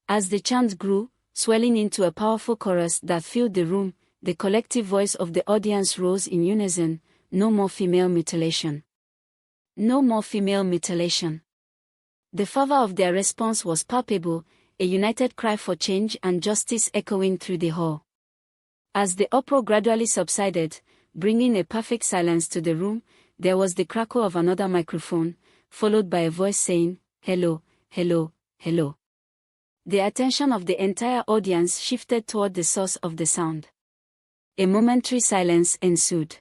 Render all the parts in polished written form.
As the chant grew, swelling into a powerful chorus that filled the room, the collective voice of the audience rose in unison: "No more female mutilation. No more female mutilation." The fervor of their response was palpable, a united cry for change and justice echoing through the hall. As the uproar gradually subsided, bringing a perfect silence to the room, there was the crackle of another microphone, followed by a voice saying, "Hello, hello, hello." The attention of the entire audience shifted toward the source of the sound. A momentary silence ensued.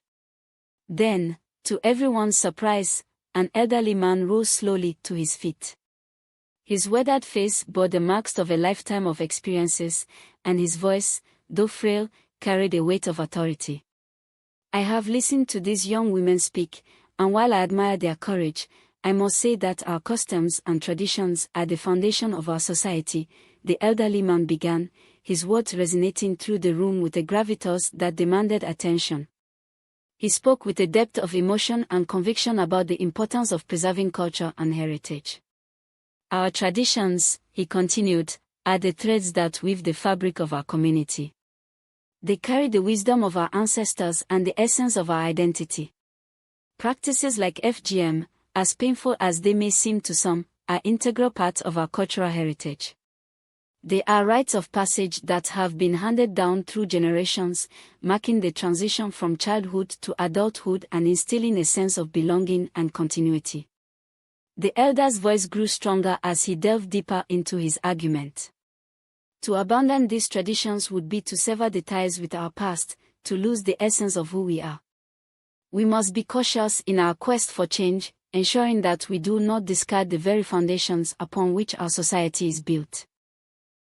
Then, to everyone's surprise, an elderly man rose slowly to his feet. His weathered face bore the marks of a lifetime of experiences, and his voice, though frail, carried a weight of authority. "I have listened to these young women speak, and while I admire their courage, I must say that our customs and traditions are the foundation of our society," the elderly man began, his words resonating through the room with a gravitas that demanded attention. He spoke with a depth of emotion and conviction about the importance of preserving culture and heritage. "Our traditions," he continued, "are the threads that weave the fabric of our community. They carry the wisdom of our ancestors and the essence of our identity. Practices like FGM, as painful as they may seem to some, are integral parts of our cultural heritage. They are rites of passage that have been handed down through generations, marking the transition from childhood to adulthood and instilling a sense of belonging and continuity." The elder's voice grew stronger as he delved deeper into his argument. To abandon these traditions would be to sever the ties with our past, to lose the essence of who we are. We must be cautious in our quest for change, ensuring that we do not discard the very foundations upon which our society is built.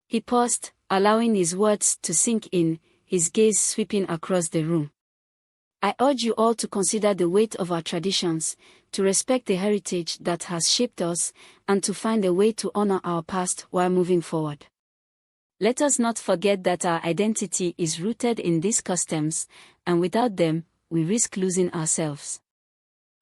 He paused, allowing his words to sink in, his gaze sweeping across the room. "I urge you all to consider the weight of our traditions, to respect the heritage that has shaped us, and to find a way to honor our past while moving forward. Let us not forget that our identity is rooted in these customs, and without them, we risk losing ourselves."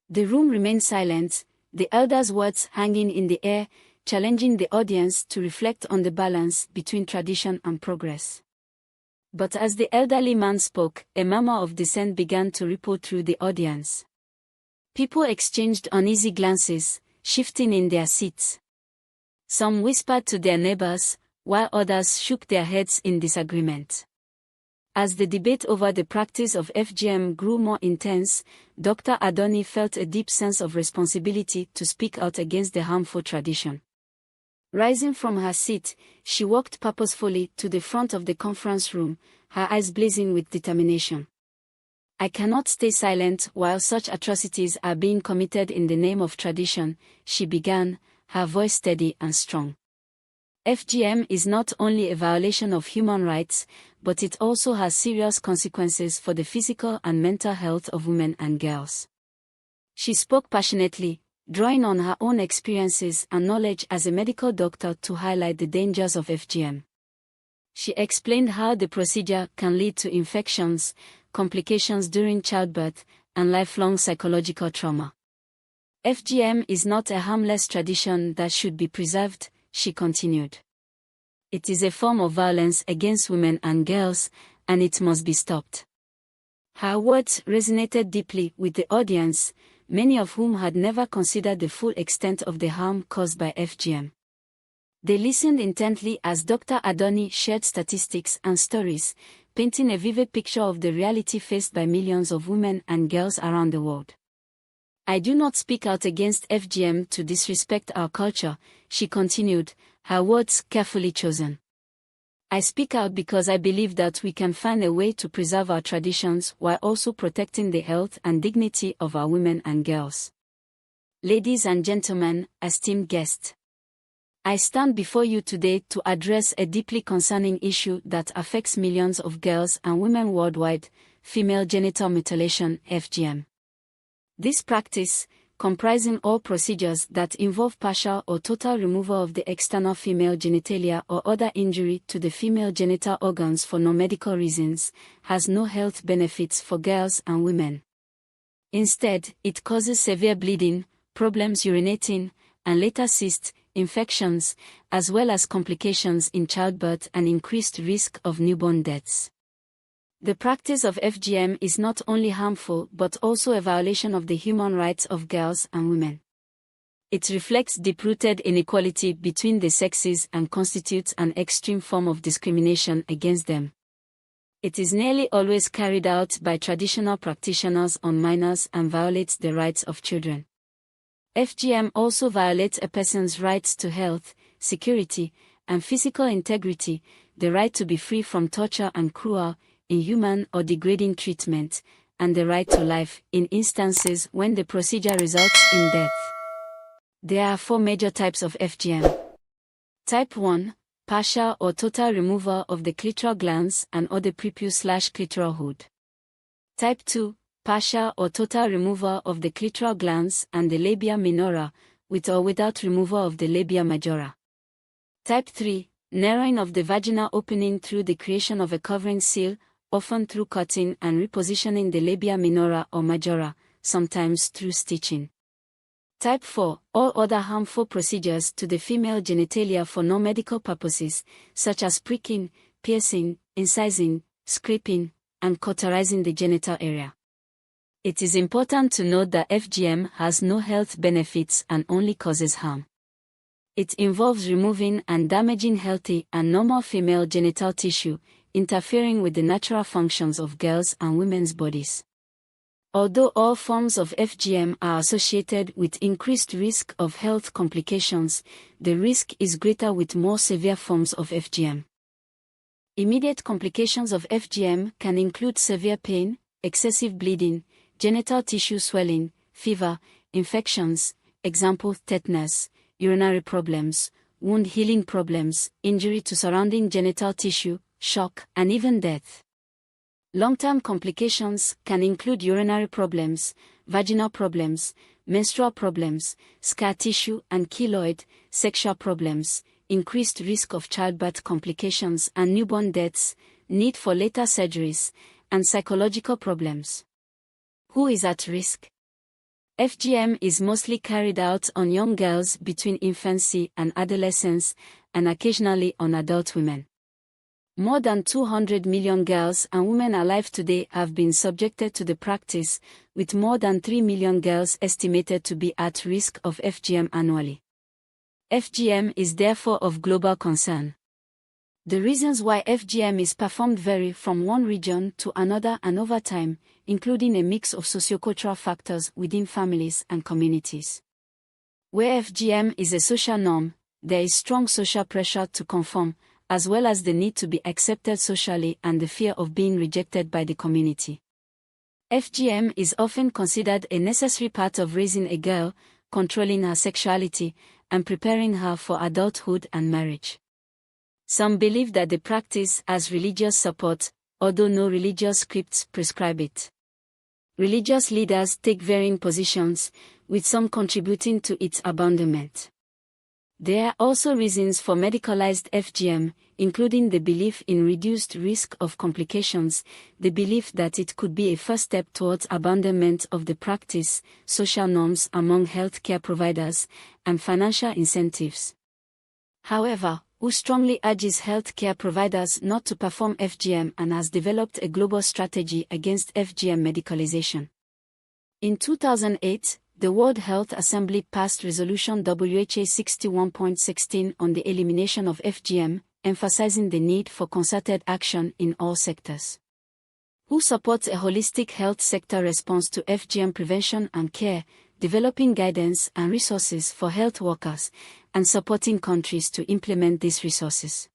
The room remained silent, the elder's words hanging in the air, challenging the audience to reflect on the balance between tradition and progress. But as the elderly man spoke, a murmur of dissent began to ripple through the audience. People exchanged uneasy glances, shifting in their seats. Some whispered to their neighbors, while others shook their heads in disagreement. As the debate over the practice of FGM grew more intense, Dr. Adunni felt a deep sense of responsibility to speak out against the harmful tradition. Rising from her seat, she walked purposefully to the front of the conference room, her eyes blazing with determination. "I cannot stay silent while such atrocities are being committed in the name of tradition," she began, her voice steady and strong. "FGM is not only a violation of human rights, but it also has serious consequences for the physical and mental health of women and girls." She spoke passionately, drawing on her own experiences and knowledge as a medical doctor to highlight the dangers of FGM. She explained how the procedure can lead to infections, complications during childbirth, and lifelong psychological trauma. "FGM is not a harmless tradition that should be preserved," she continued. "It is a form of violence against women and girls, and it must be stopped." Her words resonated deeply with the audience, many of whom had never considered the full extent of the harm caused by FGM. They listened intently as Dr. Adunni shared statistics and stories, painting a vivid picture of the reality faced by millions of women and girls around the world. "I do not speak out against FGM to disrespect our culture," she continued, her words carefully chosen. "I speak out because I believe that we can find a way to preserve our traditions while also protecting the health and dignity of our women and girls. Ladies and gentlemen, esteemed guests, I stand before you today to address a deeply concerning issue that affects millions of girls and women worldwide: female genital mutilation, FGM. This practice, comprising all procedures that involve partial or total removal of the external female genitalia or other injury to the female genital organs for non-medical reasons, has no health benefits for girls and women. Instead, it causes severe bleeding, problems urinating, and later cysts, infections, as well as complications in childbirth and increased risk of newborn deaths. The practice of FGM is not only harmful but also a violation of the human rights of girls and women. It reflects deep-rooted inequality between the sexes and constitutes an extreme form of discrimination against them. It is nearly always carried out by traditional practitioners on minors and violates the rights of children. FGM also violates a person's rights to health, security, and physical integrity, the right to be free from torture and cruel, inhuman or degrading treatment, and the right to life, in instances when the procedure results in death. There are 4 major types of FGM. Type 1. Partial or total removal of the clitoral glands and or the prepuce/clitoral hood. Type 2. Partial or total removal of the clitoral glands and the labia minora, with or without removal of the labia majora. Type 3. Narrowing of the vaginal opening through the creation of a covering seal, often through cutting and repositioning the labia minora or majora, sometimes through stitching. Type 4. All other harmful procedures to the female genitalia for non-medical purposes, such as pricking, piercing, incising, scraping, and cauterizing the genital area. It is important to note that FGM has no health benefits and only causes harm. It involves removing and damaging healthy and normal female genital tissue, interfering with the natural functions of girls' and women's bodies. Although all forms of FGM are associated with increased risk of health complications, the risk is greater with more severe forms of FGM. Immediate complications of FGM can include severe pain, excessive bleeding, genital tissue swelling, fever, infections, example tetanus, urinary problems, wound healing problems, injury to surrounding genital tissue, shock, and even death. Long-term complications can include urinary problems, vaginal problems, menstrual problems, scar tissue and keloid, sexual problems, increased risk of childbirth complications and newborn deaths, need for later surgeries, and psychological problems. Who is at risk? FGM is mostly carried out on young girls between infancy and adolescence, and occasionally on adult women. More than 200 million girls and women alive today have been subjected to the practice, with more than 3 million girls estimated to be at risk of FGM annually. FGM is therefore of global concern. The reasons why FGM is performed vary from one region to another and over time, including a mix of sociocultural factors within families and communities. Where FGM is a social norm, there is strong social pressure to conform, as well as the need to be accepted socially and the fear of being rejected by the community. FGM is often considered a necessary part of raising a girl, controlling her sexuality, and preparing her for adulthood and marriage. Some believe that the practice has religious support, although no religious scripts prescribe it. Religious leaders take varying positions, with some contributing to its abandonment. There are also reasons for medicalized FGM, including the belief in reduced risk of complications, the belief that it could be a first step towards abandonment of the practice, social norms among healthcare providers, and financial incentives. However, WHO strongly urges healthcare providers not to perform FGM and has developed a global strategy against FGM medicalization. In 2008, the World Health Assembly passed Resolution WHA 61.16 on the elimination of FGM, emphasizing the need for concerted action in all sectors. WHO supports a holistic health sector response to FGM prevention and care, developing guidance and resources for health workers, and supporting countries to implement these resources.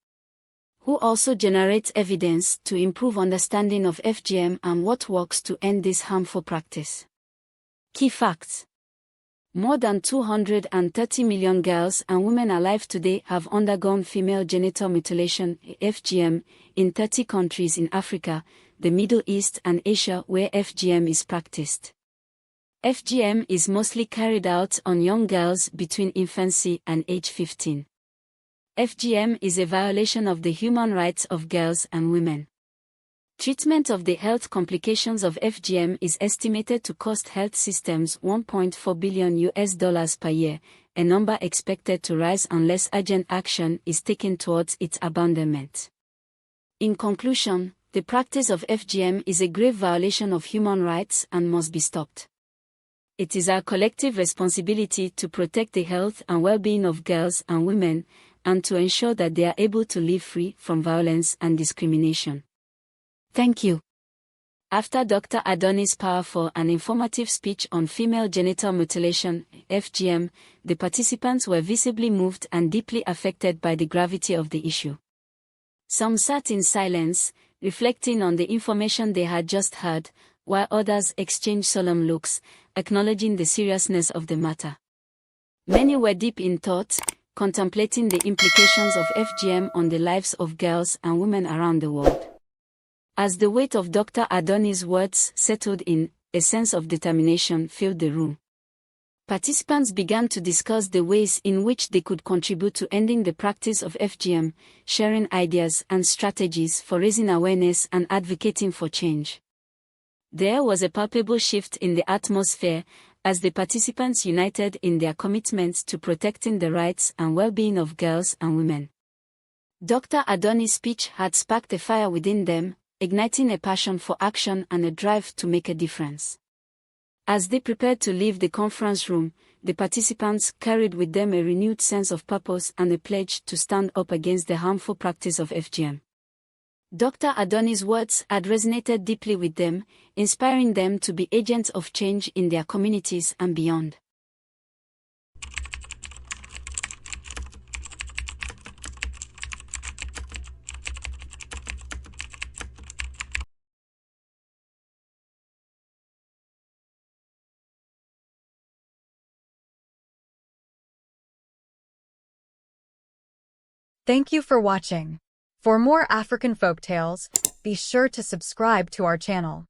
WHO also generates evidence to improve understanding of FGM and what works to end this harmful practice. Key facts. More than 230 million girls and women alive today have undergone female genital mutilation (FGM) in 30 countries in Africa, the Middle East and Asia where FGM is practiced. FGM is mostly carried out on young girls between infancy and age 15. FGM is a violation of the human rights of girls and women. Treatment of the health complications of FGM is estimated to cost health systems $1.4 billion per year, a number expected to rise unless urgent action is taken towards its abandonment. In conclusion, the practice of FGM is a grave violation of human rights and must be stopped. It is our collective responsibility to protect the health and well-being of girls and women, and to ensure that they are able to live free from violence and discrimination. Thank you. After Dr. Adunni's powerful and informative speech on female genital mutilation, FGM, the participants were visibly moved and deeply affected by the gravity of the issue. Some sat in silence, reflecting on the information they had just heard, while others exchanged solemn looks, acknowledging the seriousness of the matter. Many were deep in thought, contemplating the implications of FGM on the lives of girls and women around the world. As the weight of Dr. Adunni's words settled in, a sense of determination filled the room. Participants began to discuss the ways in which they could contribute to ending the practice of FGM, sharing ideas and strategies for raising awareness and advocating for change. There was a palpable shift in the atmosphere as the participants united in their commitment to protecting the rights and well-being of girls and women. Dr. Adunni's speech had sparked a fire within them, igniting a passion for action and a drive to make a difference. As they prepared to leave the conference room, the participants carried with them a renewed sense of purpose and a pledge to stand up against the harmful practice of FGM. Dr. Adunni's words had resonated deeply with them, inspiring them to be agents of change in their communities and beyond. Thank you for watching. For more African folk tales, be sure to subscribe to our channel.